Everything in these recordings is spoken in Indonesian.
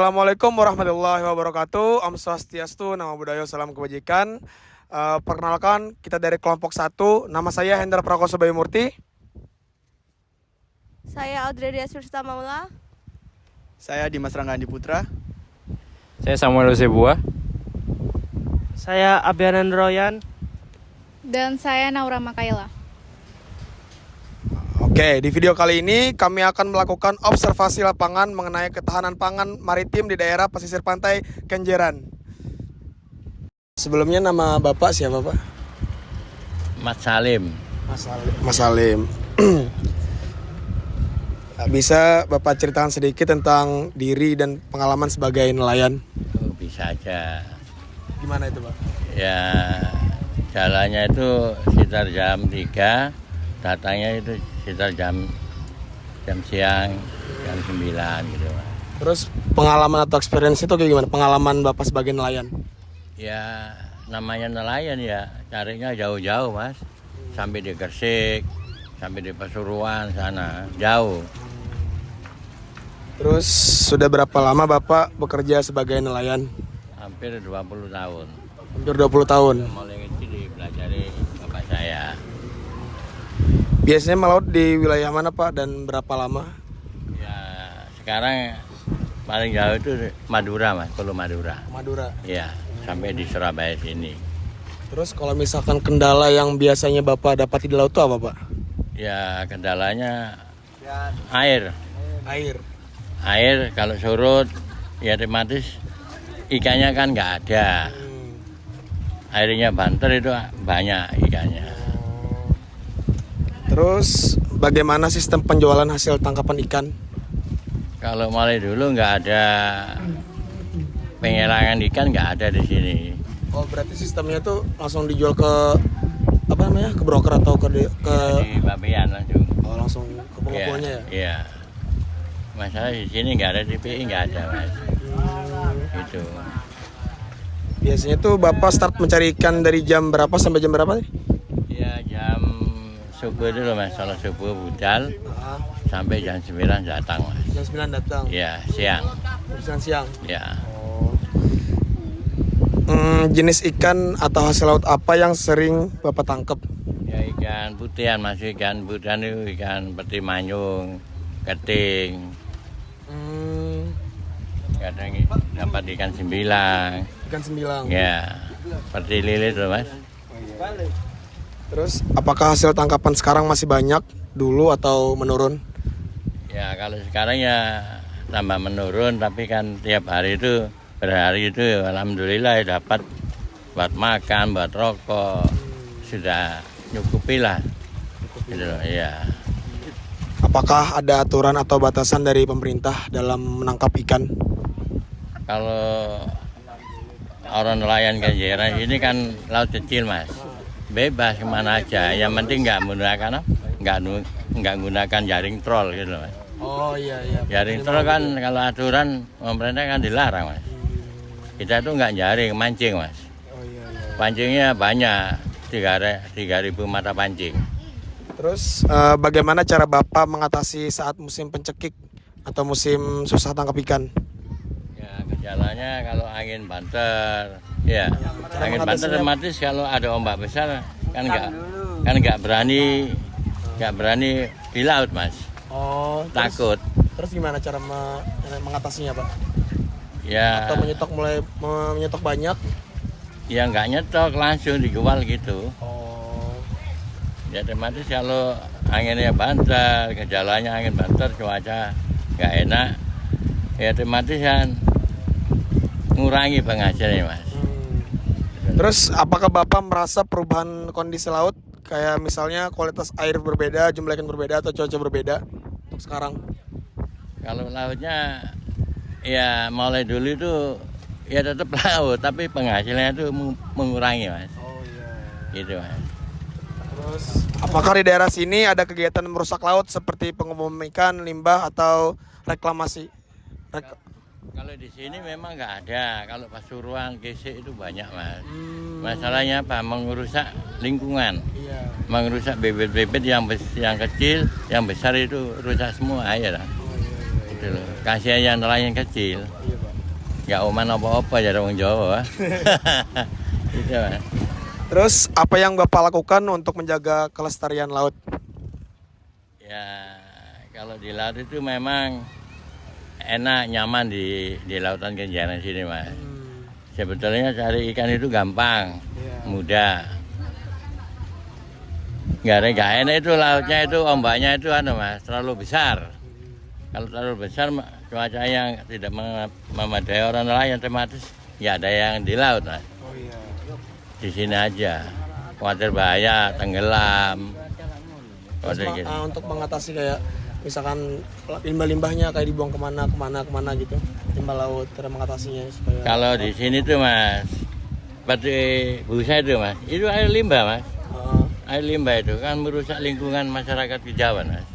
Assalamualaikum warahmatullahi wabarakatuh. Om Swastiastu, Namo Buddhaya, Salam Kebajikan. Perkenalkan, kita dari kelompok 1. Nama saya Hendra Prakoso Bayumurti. Saya Audrey Surta Maula. Saya Dimas Ranggandi Putra. Saya Samuel Osebua. Saya Abianan Royan. Dan saya Naura Makaila. Oke, di video kali ini kami akan melakukan observasi lapangan mengenai ketahanan pangan maritim di daerah pesisir pantai Kenjeran. Sebelumnya nama Bapak siapa, Pak? Mas Salim. Mas Salim. Bisa Bapak ceritakan sedikit tentang diri dan pengalaman sebagai nelayan? Oh, bisa aja. Gimana itu, Pak? Ya, jalannya itu sekitar jam 3, datangnya itu sekitar jam siang, jam 9 gitu, Pak. Terus pengalaman atau experience itu kayak gimana? Pengalaman Bapak sebagai nelayan? Ya, namanya nelayan ya, carinya jauh-jauh, Mas. Sampai di Gresik, sampai di Pasuruan sana, jauh. Terus sudah berapa lama Bapak bekerja sebagai nelayan? Hampir 20 tahun. Hampir 20 tahun. Mulai kecil dipelajari bapak saya. Biasanya melaut di wilayah mana, Pak, dan berapa lama? Ya, sekarang paling jauh itu Madura, Mas, Pulau Madura. Madura. Ya, sampai di Surabaya sini. Terus kalau misalkan kendala yang biasanya Bapak dapati di laut itu apa, Pak? Ya, kendalanya air. Air. Air kalau surut, ya otomatis ikannya kan nggak ada. Airnya banter itu banyak ikannya. Terus bagaimana sistem penjualan hasil tangkapan ikan? Kalau mulai dulu nggak ada pengelakan ikan, nggak ada di sini. Oh, berarti sistemnya tuh langsung dijual ke apa namanya? Ke broker atau ke Di Babean langsung. oh, langsung ke pengepulnya ya? Iya. Masalah di sini nggak ada TPI, nggak ada, Mas. Gitu. Biasanya tuh Bapak start mencari ikan dari jam berapa sampai jam berapa? Ya jam subuh dulu, Mas. Kalau subuh budal sampai jam 9 datang, Mas. Jam 9 datang. Ya, siang. Jam siang. Ya. Jenis ikan atau hasil laut apa yang sering Bapak tangkap? Ya ikan putihan, Mas. Ikan putihan itu ikan peti manyung, keting. Kadang dapat ikan sembilang. Ikan sembilang. Ya, seperti lilit loh, Mas. Terus apakah hasil tangkapan sekarang masih banyak dulu atau menurun? Ya kalau sekarang ya tambah menurun, tapi kan tiap hari itu per hari itu alhamdulillah ya dapat buat makan, buat rokok, sudah nyukupi lah. Gitu loh, ya. Apakah ada aturan atau batasan dari pemerintah dalam menangkap ikan? Kalau orang nelayan Kenjeran ini kan laut kecil, Mas, bebas kemana aja. Yang penting nggak menggunakan nggak gunakan jaring trol gitu loh, Mas. Oh iya. Jaring trol kan kalau aturan pemerintah kan dilarang, Mas. Kita tuh nggak jaring, mancing, Mas. Oh iya. Pancingnya banyak, 3.000 mata pancing. Terus bagaimana cara Bapak mengatasi saat musim pencekik atau musim susah tangkap ikan? Ya gejalanya kalau angin banter, ya angin banter otomatis kalau ada ombak besar kan nggak berani di laut, Mas. Oh, Takut. Terus gimana cara mengatasinya, Pak? Ya, Atau menyetok banyak? ya nggak nyetok, langsung dijual gitu. Oh. Ya otomatis kalau anginnya banter, gejalanya angin banter, cuaca nggak enak, ya otomatis kan ngurangi penghasilannya, Mas. Terus apakah Bapak merasa perubahan kondisi laut? Kayak misalnya kualitas air berbeda, jumlah ikan berbeda, atau cuaca berbeda untuk sekarang? Kalau lautnya ya mulai dulu itu ya tetap laut, tapi penghasilannya itu mengurangi, Mas. Oh iya. Gitu, Mas. Terus apakah di daerah sini ada kegiatan merusak laut seperti pengeboman ikan, limbah, atau reklamasi? Kalau di sini memang nggak ada. Kalau Pasuruan, Gresik itu banyak, Mas. Masalahnya apa? Mengerusak lingkungan. Iya. Mengerusak bibit-bibit yang kecil, yang besar itu rusak semua air. Gitu loh. Kasihan yang nelayan kecil. Iya, Pak. nggak oman apa-apa ya orang Jawa. Gitu Mas. Terus apa yang Bapak lakukan untuk menjaga kelestarian laut? Ya kalau di laut itu memang enak, nyaman di lautan Kenjeran sini Mas. Sebetulnya cari ikan itu gampang, mudah. Nggak enak itu lautnya itu, ombaknya itu Mas, terlalu besar. Kalau terlalu besar cuaca yang tidak memadai orang nelayan otomatis nggak ada yang di laut Mas. Oh iya. Di sini aja, khawatir bahaya, tenggelam. Terus, untuk mengatasi kayak misalkan limbah-limbahnya kayak dibuang kemana gitu, limbah laut, cara mengatasinya supaya. Kalau di sini tuh Mas, seperti busa itu Mas, itu air limbah Mas. Air limbah itu kan merusak lingkungan masyarakat Kejauhan Mas.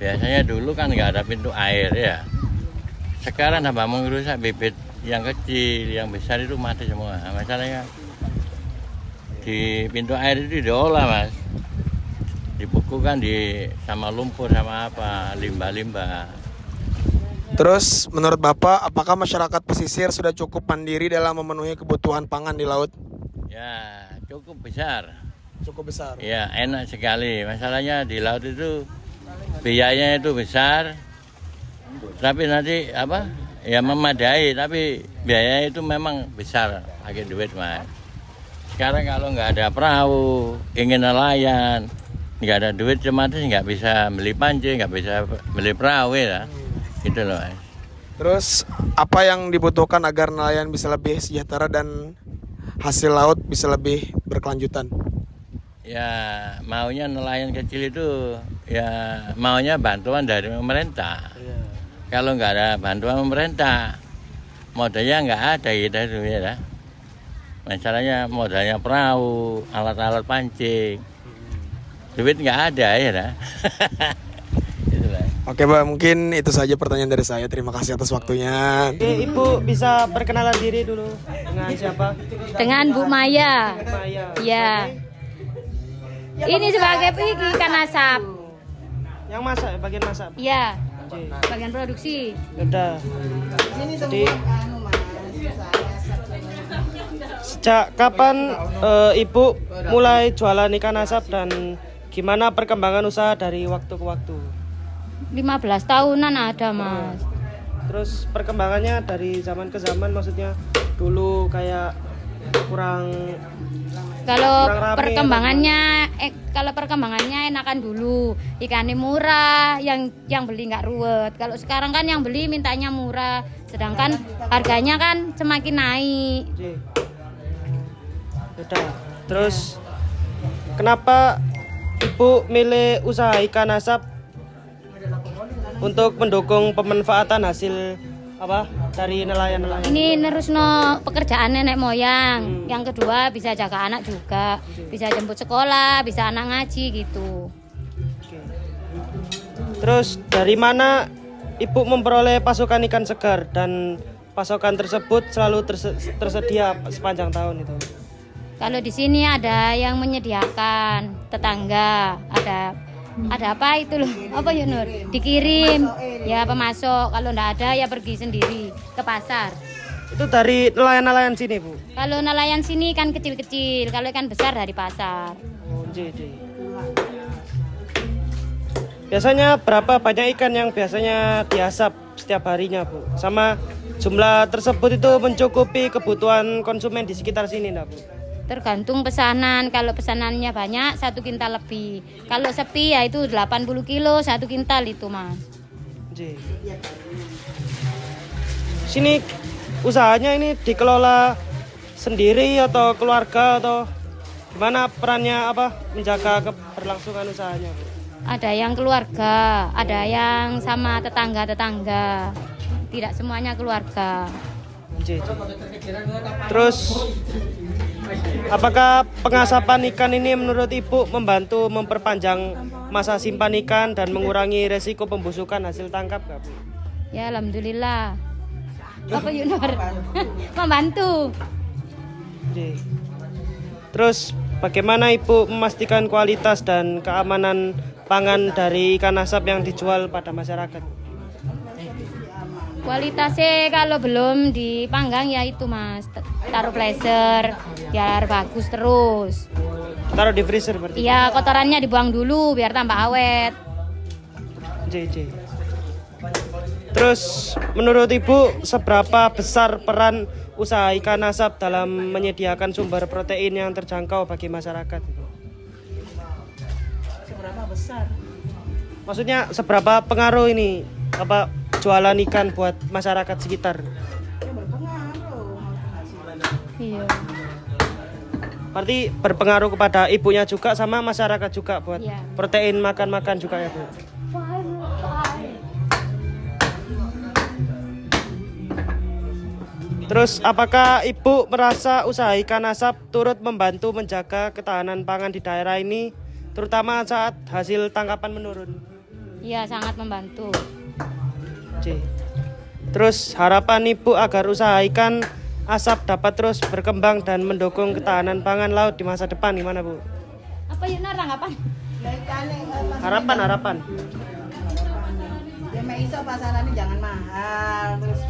Biasanya dulu kan nggak ada pintu air ya. Sekarang tambah merusak bibit yang kecil, yang besar itu mati semua. Masalahnya di pintu air itu diolah Mas. Dibukukan sama lumpur sama apa, limbah-limbah. Terus menurut Bapak, apakah masyarakat pesisir sudah cukup mandiri dalam memenuhi kebutuhan pangan di laut? Ya, cukup besar. Cukup besar. Ya, enak sekali. Masalahnya di laut itu biayanya itu besar. Tapi nanti apa? Ya memadai, tapi biayanya itu memang besar, pakai duit Mas. Sekarang kalau nggak ada perahu, ingin nelayan, nggak ada duit otomatis nggak bisa beli pancing, nggak bisa beli perahu ya. Gitu loh Mas. Terus apa yang dibutuhkan agar nelayan bisa lebih sejahtera dan hasil laut bisa lebih berkelanjutan? Ya maunya nelayan kecil itu ya maunya bantuan dari pemerintah. Kalau nggak ada bantuan pemerintah, modalnya nggak ada gitu ya. Masalahnya modalnya perahu, alat-alat pancing, duit nggak ada ya. Oke Pak, mungkin itu saja pertanyaan dari saya. Terima kasih atas waktunya. Oke, Ibu bisa perkenalan diri dulu dengan siapa? Dengan Bu Maya. Maya. Ya. Ini sebagai ikan asap. Yang masak, bagian masak. Ya. Oke. Bagian produksi. Udah. Jadi sejak kapan Ibu mulai jualan ikan asap dan gimana perkembangan usaha dari waktu ke waktu? 15 tahunan ada, Mas. Terus perkembangannya dari zaman ke zaman, maksudnya dulu kayak kurang Kalau rapi perkembangannya enakan dulu, ikannya murah, yang beli nggak ruwet. Kalau sekarang kan yang beli mintanya murah, sedangkan harganya kan semakin naik. Oke. Udah. Terus kenapa Ibu milih usaha ikan asap untuk mendukung pemanfaatan hasil dari nelayan-nelayan? Ini nerusno pekerjaan nenek moyang. Yang kedua bisa jaga anak juga, bisa jemput sekolah, bisa anak ngaji gitu. Oke. Terus dari mana Ibu memperoleh pasokan ikan segar dan pasokan tersebut selalu tersedia sepanjang tahun itu? Kalau di sini ada yang menyediakan, tetangga, ada apa itu loh, apa ya Nur? Dikirim, ya pemasok. Kalau enggak ada ya pergi sendiri ke pasar. Itu dari nelayan-nelayan sini, Bu? Kalau nelayan sini kan kecil-kecil, kalau ikan besar dari pasar. Oh, jadi. Biasanya berapa banyak ikan yang biasanya diasap setiap harinya, Bu? Sama jumlah tersebut itu mencukupi kebutuhan konsumen di sekitar sini, enggak, Bu? Tergantung pesanan. Kalau pesanannya banyak 1 kintal lebih. Kalau sepi ya itu 80 kilo 1 kintal itu, Mas. Jadi. Sini usahanya ini dikelola sendiri atau keluarga atau gimana perannya menjaga keberlangsungan usahanya, Bu? Ada yang keluarga, ada yang sama tetangga-tetangga. Tidak semuanya keluarga. Jadi. Terus apakah pengasapan ikan ini menurut Ibu membantu memperpanjang masa simpan ikan dan mengurangi resiko pembusukan hasil tangkap, Bu? Ya alhamdulillah. Apa Yunur? Membantu. Oke. Terus bagaimana Ibu memastikan kualitas dan keamanan pangan dari ikan asap yang dijual pada masyarakat? Kualitasnya kalau belum dipanggang ya itu mas, taruh freezer biar bagus terus. Taruh di freezer berarti. Iya, kotorannya dibuang dulu biar tambah awet. JJ. Terus menurut Ibu seberapa besar peran usaha ikan asap dalam menyediakan sumber protein yang terjangkau bagi masyarakat? Seberapa besar? Maksudnya seberapa pengaruh ini apa jualan ikan buat masyarakat sekitar? Iya. Berarti berpengaruh kepada ibunya juga sama masyarakat juga buat Iya. protein makan-makan juga ya Bu? Terus apakah Ibu merasa usaha ikan asap turut membantu menjaga ketahanan pangan di daerah ini terutama saat hasil tangkapan menurun? Iya, sangat membantu. C. Terus harapan Ibu agar usaha ikan asap dapat terus berkembang dan mendukung ketahanan pangan laut di masa depan gimana Bu? Apa yuk harapan? Harapan. Ya iso pasarannya jangan mahal terus.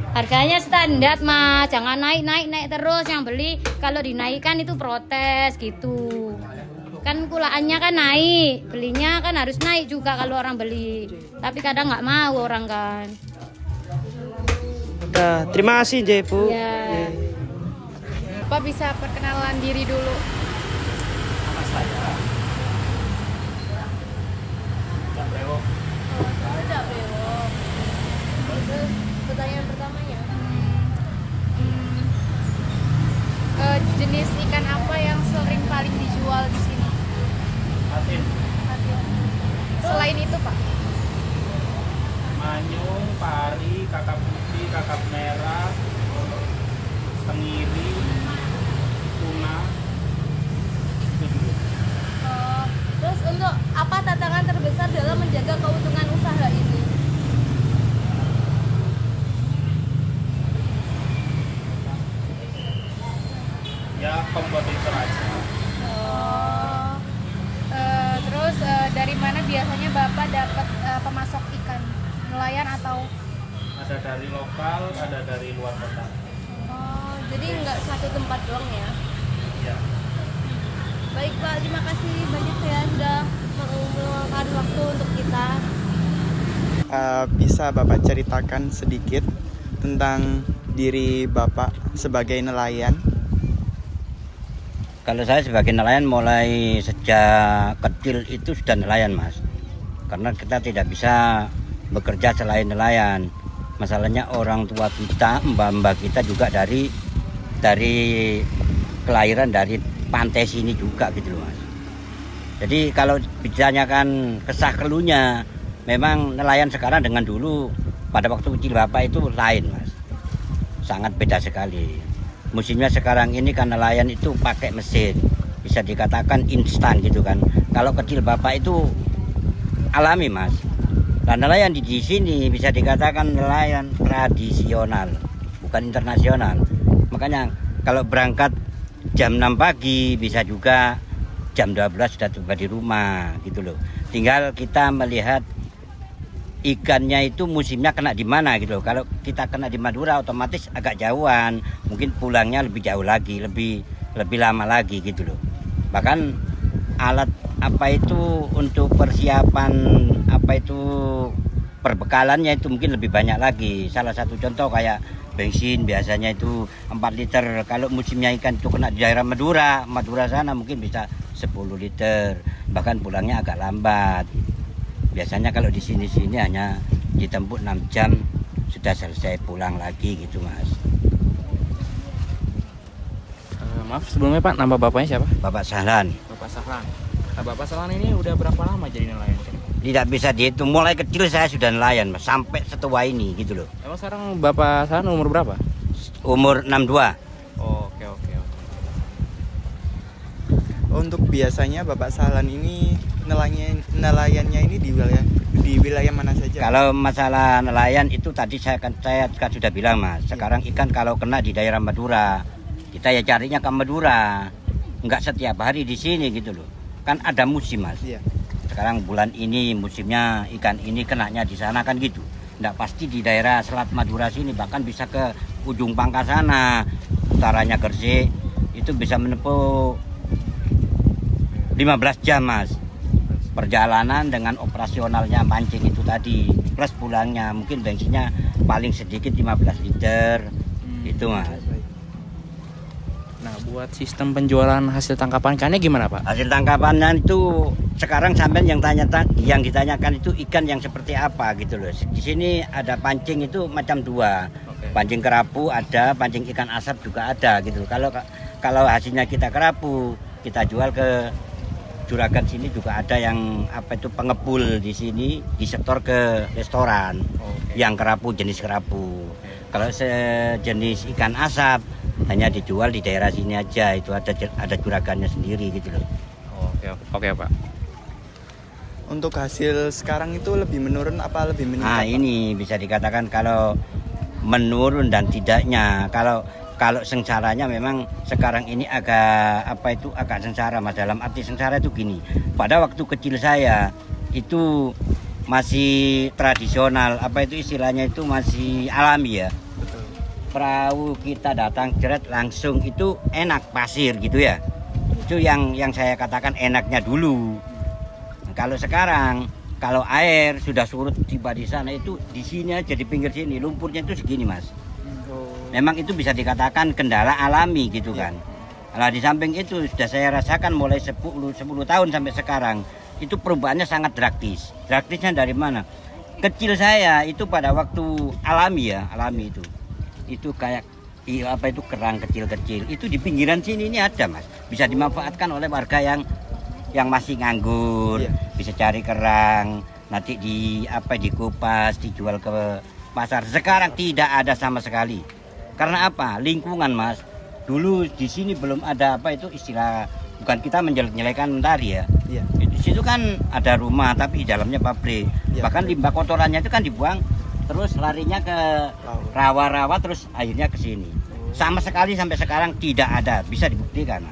Harganya standar mas, jangan naik terus. Yang beli kalau dinaikkan itu protes gitu. Kan kulaannya kan naik, belinya kan harus naik juga kalau orang beli. Tapi kadang nggak mau orang kan. Udah, terima kasih J Bu. Ya. Bapak bisa perkenalan diri dulu. Terus pertanyaan pertamanya, Jenis ikan apa yang sering paling dijual di sini? Patin, Selain itu Pak? manyung, pari, kakap putih, kakap merah, tenggiri, tuna, itu dulu. terus untuk apa tantangan terbesar dalam menjaga keuntungan usaha ini? Ya kompetitor aja. Terus dari mana biasanya Bapak dapat pemasok ikan? Nelayan atau? Ada dari lokal, ada dari luar kota. Oh, jadi nggak satu tempat doang ya? Ya. Baik Pak, terima kasih banyak ya sudah meluangkan waktu untuk kita. Bisa Bapak ceritakan sedikit tentang diri Bapak sebagai nelayan? Kalau saya sebagai nelayan mulai sejak kecil itu sudah nelayan mas. Karena kita tidak bisa bekerja selain nelayan. Masalahnya orang tua kita, mbak-mbak kita juga dari kelahiran dari pantai sini juga gitu loh mas. Jadi kalau ditanyakan kesah keluhnya, memang nelayan sekarang dengan dulu pada waktu kecil Bapak itu lain mas. Sangat beda sekali. Musimnya sekarang ini kan nelayan itu pakai mesin, bisa dikatakan instan gitu kan. Kalau kecil Bapak itu alami mas. Dan nelayan di sini bisa dikatakan nelayan tradisional, bukan internasional. Makanya kalau berangkat jam 6 pagi bisa juga jam 12 sudah tiba di rumah gitu loh. Tinggal kita melihat ikannya itu musimnya kena di mana gitu loh. Kalau kita kena di Madura otomatis agak jauhan, mungkin pulangnya lebih jauh lagi, lebih lama lagi gitu loh. Bahkan alat apa itu untuk persiapan apa itu perbekalannya itu mungkin lebih banyak lagi. Salah satu contoh kayak bensin biasanya itu 4 liter. Kalau musimnya ikan itu kena di daerah Madura sana mungkin bisa 10 liter. Bahkan pulangnya agak lambat. Biasanya kalau di sini hanya ditempuh 6 jam sudah selesai pulang lagi gitu mas. Maaf sebelumnya Pak, nama bapaknya siapa? Bapak Sahlan. Bapak Sahlan. Nah, Bapak Sahlan ini udah berapa lama jadi nelayan? Tidak bisa dihitung, mulai kecil saya sudah nelayan mas, sampai setua ini gitu loh. Emang sekarang Bapak Sahlan umur berapa? Umur 62. Oke. Untuk biasanya Bapak Sahlan ini nelayannya ini di wilayah mana saja? Kalau masalah nelayan itu tadi saya kan sudah bilang mas. Sekarang ikan kalau kena di daerah Madura, kita ya carinya ke Madura. Enggak setiap hari di sini gitu loh. Kan ada musim mas. Iya. Sekarang bulan ini musimnya ikan ini kenanya di sana kan gitu. Tidak pasti di daerah Selat Madura sini, bahkan bisa ke ujung Pangkal sana, utaranya Gresik, itu bisa menempuh 15 jam mas. Perjalanan dengan operasionalnya mancing itu tadi, plus pulangnya, mungkin bensinnya paling sedikit 15 liter, itu mas. Nah, buat sistem penjualan hasil tangkapan ikannya gimana Pak? Hasil tangkapannya itu sekarang sampai yang ditanyakan itu ikan yang seperti apa gitu loh. Di sini ada pancing itu macam dua. Pancing kerapu ada, pancing ikan asap juga ada gitu loh. Kalau hasilnya kita kerapu, kita jual ke juragan sini, juga ada yang pengepul di sini disetor ke restoran. Yang kerapu jenis kerapu. Kalau sejenis ikan asap hanya dijual di daerah sini aja, itu ada juragannya sendiri gitu loh. Oke Pak. Untuk hasil sekarang itu lebih menurun apa lebih meningkat? Nah ini bisa dikatakan kalau menurun dan tidaknya. Kalau sengsaranya memang sekarang ini agak sengsara mas. Dalam arti sengsara itu gini, pada waktu kecil saya itu masih tradisional, istilahnya itu masih alami ya. Perahu kita datang jeret langsung itu enak, pasir gitu ya. Itu yang saya katakan enaknya dulu. Nah, kalau sekarang kalau air sudah surut tiba di sana, itu di sini aja di pinggir sini lumpurnya itu segini mas. Memang itu bisa dikatakan kendala alami gitu kan. Nah di samping itu sudah saya rasakan mulai 10 tahun sampai sekarang, itu perubahannya sangat drastis. Drastisnya dari mana? Kecil saya itu pada waktu alami itu kayak kerang kecil-kecil itu di pinggiran sini ini ada mas, bisa dimanfaatkan oleh warga yang masih nganggur, bisa cari kerang, nanti dikupas dijual ke pasar. Sekarang tidak ada sama sekali. Karena apa? Lingkungan mas. Dulu di sini belum ada istilah, bukan kita menjelek-jelekan mentari ya. Di situ kan ada rumah tapi di dalamnya pabrik. Bahkan limbah kotorannya itu kan dibuang terus larinya ke rawa-rawa, terus akhirnya ke sini. Sama sekali sampai sekarang tidak ada, bisa dibuktikan.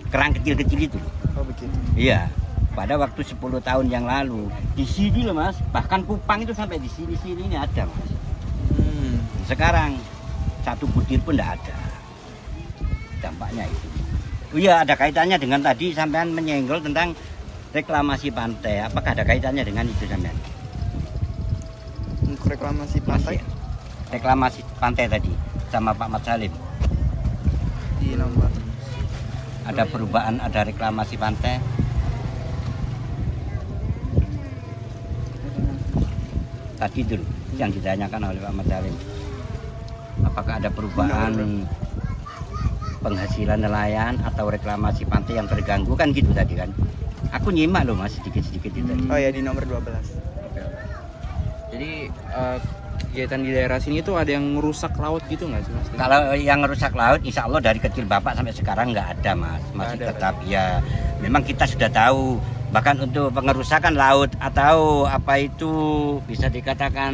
Kerang kecil-kecil itu. Oh begitu. Iya. Pada waktu 10 tahun yang lalu di sini loh mas, bahkan kupang itu sampai di sini ini ada mas. Sekarang satu butir pun tidak ada. Dampaknya itu. Oh iya, ada kaitannya dengan tadi sampean menyenggol tentang reklamasi pantai. Apakah ada kaitannya dengan itu sampean? Untuk reklamasi pantai? Reklamasi pantai tadi sama Pak Mat Salim. Di nomor. Ada perubahan, ada reklamasi pantai. Tadi dulu yang ditanyakan oleh Pak Mat Salim. Apakah ada perubahan penghasilan nelayan atau reklamasi pantai yang terganggu kan gitu tadi kan? Aku nyimak loh mas sedikit-sedikit itu tadi. Oh ya, di nomor 12. Jadi kegiatan di daerah sini itu ada yang merusak laut gitu nggak sih mas? Kalau yang merusak laut, insya Allah dari kecil bapak sampai sekarang nggak ada mas, masih ada, tetap lagi. Ya. Memang kita sudah tahu, bahkan untuk pengerusakan laut atau bisa dikatakan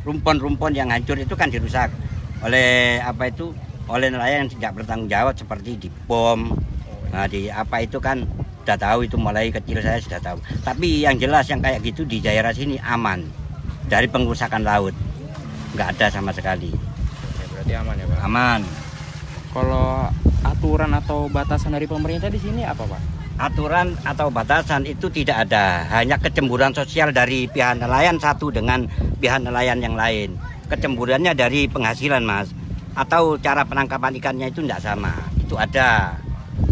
rumpun-rumpun yang hancur itu kan dirusak oleh oleh nelayan yang tidak bertanggung jawab seperti dibom. Nah itu kan sudah tahu, itu mulai kecil saya sudah tahu. Tapi yang jelas yang kayak gitu di daerah sini aman dari pengerusakan laut, nggak ada sama sekali. Berarti aman ya Pak? Aman. Kalau aturan atau batasan dari pemerintah di sini apa Pak? Aturan atau batasan itu tidak ada, hanya kecemburuan sosial dari pihak nelayan satu dengan pihak nelayan yang lain. Kecemburuannya dari penghasilan mas, atau cara penangkapan ikannya itu tidak sama, itu ada.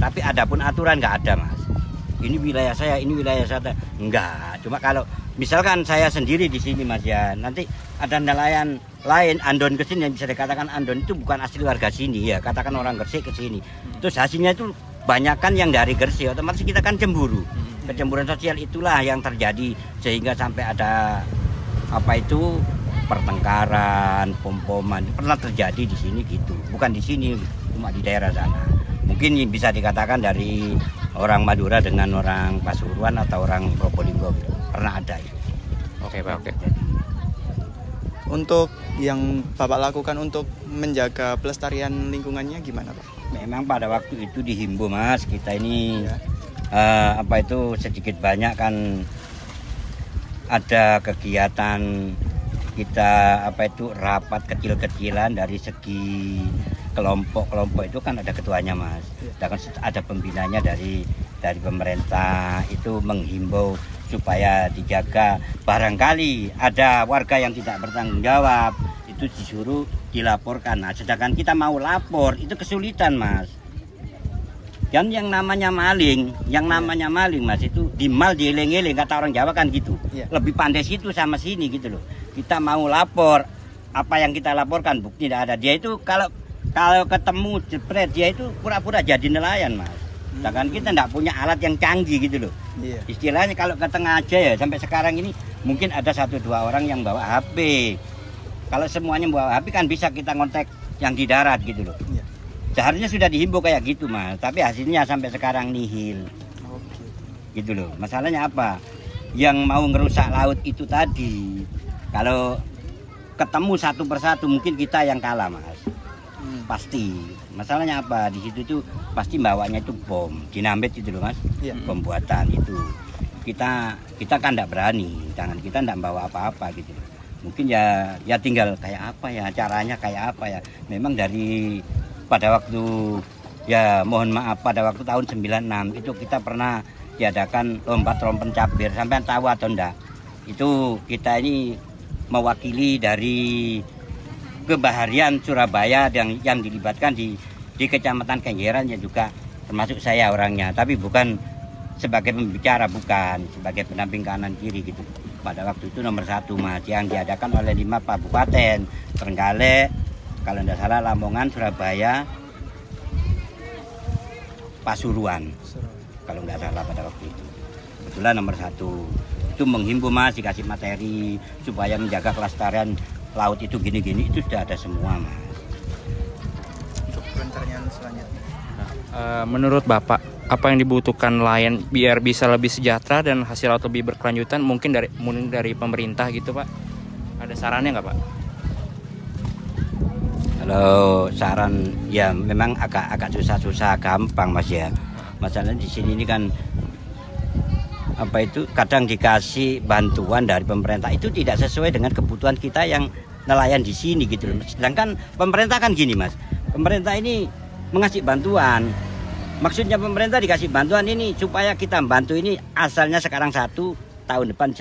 Tapi adapun aturan nggak ada mas. Ini wilayah saya, ini wilayah saya, enggak. Cuma kalau misalkan saya sendiri di sini mas ya, nanti ada nelayan lain andon ke sini, yang bisa dikatakan andon itu bukan asli warga sini ya, katakan orang Gresik ke sini. Terus hasilnya itu banyakkan yang dari Gresik, otomatis kita kan cemburu. Kecemburuan sosial itulah yang terjadi sehingga sampai ada pertengkaran, pom-poman. Pernah terjadi di sini gitu. Bukan di sini, cuma di daerah sana. Mungkin bisa dikatakan dari orang Madura dengan orang Pasuruan atau orang Probolinggo. Pernah ada itu. Oke Pak, oke. Untuk yang Bapak lakukan untuk menjaga pelestarian lingkungannya gimana Pak? Memang pada waktu itu dihimbau mas, kita ini sedikit banyak kan ada kegiatan kita rapat kecil-kecilan dari segi kelompok-kelompok itu kan ada ketuanya Mas. Dan ada pembinanya dari pemerintah itu menghimbau supaya dijaga. Barangkali ada warga yang tidak bertanggung jawab itu disuruh dilaporkan. Nah, sedangkan kita mau lapor itu kesulitan Mas. Dan yang namanya maling Mas itu dimal dieling-eling kata orang Jawa kan gitu. Lebih pandai situ sama sini gitu loh. Kita mau lapor, apa yang kita laporkan bukti tidak ada. Dia itu kalau ketemu jepret dia itu pura-pura jadi nelayan Mas. Sedangkan kita tidak punya alat yang canggih gitu loh. Istilahnya kalau ke tengah aja ya sampai sekarang ini mungkin ada 1-2 orang yang bawa HP. Kalau semuanya bawa HP kan bisa kita ngontek yang di darat gitu loh. Seharusnya sudah dihimbau kayak gitu Mas, tapi hasilnya sampai sekarang nihil. Gitu loh. Masalahnya apa? Yang mau ngerusak laut itu tadi, kalau ketemu satu persatu mungkin kita yang kalah Mas. Pasti. Masalahnya apa? Di situ tuh pasti bawanya itu bom, dinamit itu loh Mas. Pembuatan itu. Kita kan enggak berani, jangan kita enggak bawa apa-apa gitu. Mungkin ya tinggal kayak apa ya, caranya kayak apa ya. Memang dari pada waktu ya mohon maaf pada waktu tahun 96 itu kita pernah diadakan lomba trompen capir, sampai tahu atau enggak? Itu kita ini mewakili dari Kebaharian Surabaya yang dilibatkan di Kecamatan Kenjeran ya juga termasuk saya orangnya, tapi bukan sebagai pembicara, bukan sebagai pendamping kanan kiri gitu. Pada waktu itu nomor 1 Mas yang diadakan oleh 5 kabupaten, Trenggalek, kalau tidak salah Lamongan, Surabaya, Pasuruan, kalau nggak salah pada waktu itu. Kebetulan nomor 1 itu menghimbau Mas, dikasih materi supaya menjaga kelestarian laut itu gini-gini, itu sudah ada semua Mas. Untuk pertanyaan selanjutnya. Menurut Bapak, apa yang dibutuhkan nelayan biar bisa lebih sejahtera dan hasil laut lebih berkelanjutan? Mungkin dari pemerintah gitu Pak. Ada sarannya nggak Pak? Kalau saran ya memang agak susah gampang Mas ya. Masalahnya di sini ini kan kadang dikasih bantuan dari pemerintah itu tidak sesuai dengan kebutuhan kita yang nelayan di sini gitu loh. Sedangkan pemerintah kan gini Mas. Pemerintah ini mengasih bantuan. Maksudnya pemerintah dikasih bantuan ini supaya kita bantu ini asalnya sekarang 1, tahun depan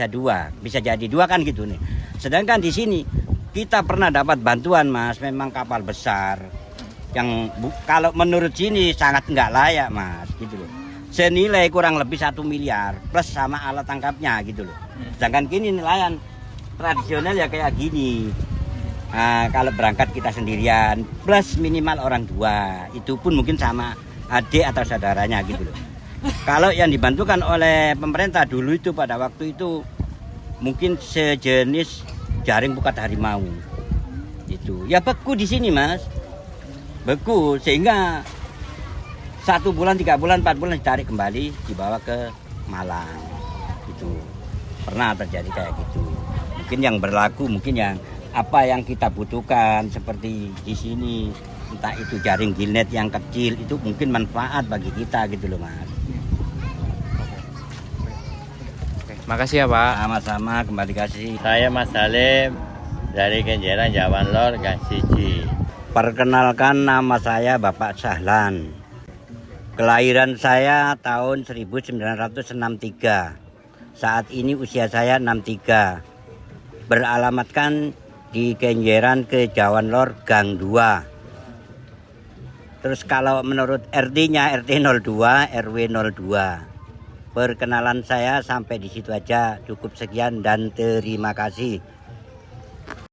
bisa jadi 2 kan gitu nih. Sedangkan di sini kita pernah dapat bantuan Mas, memang kapal besar yang kalau menurut sini sangat nggak layak Mas gitu loh. Senilai kurang lebih 1 miliar plus sama alat tangkapnya gitu loh. Sedangkan kini nelayan tradisional ya kayak gini. Nah, kalau berangkat kita sendirian plus minimal orang 2, itu pun mungkin sama adik atau saudaranya gitu loh. Kalau yang dibantukan oleh pemerintah dulu itu pada waktu itu mungkin sejenis jaring pukat harimau itu ya beku di sini Mas, beku sehingga 1 bulan, 3 bulan, 4 bulan ditarik kembali dibawa ke Malang. Itu pernah terjadi kayak gitu. Mungkin yang berlaku mungkin yang apa yang kita butuhkan seperti di sini, entah itu jaring gillnet yang kecil itu mungkin manfaat bagi kita gitu loh Mas. Makasih ya Pak. Sama-sama, kembali kasih. Saya Mas Halim dari Kenjeran Jawan Lor Gang Siji. Perkenalkan, nama saya Bapak Sahlan. Kelahiran saya tahun 1963. Saat ini usia saya 63. Beralamatkan di Kenjeran ke Jawan Lor Gang 2. Terus kalau menurut RT-nya RT 02 RW 02. Perkenalan saya sampai di situ aja, cukup sekian dan terima kasih.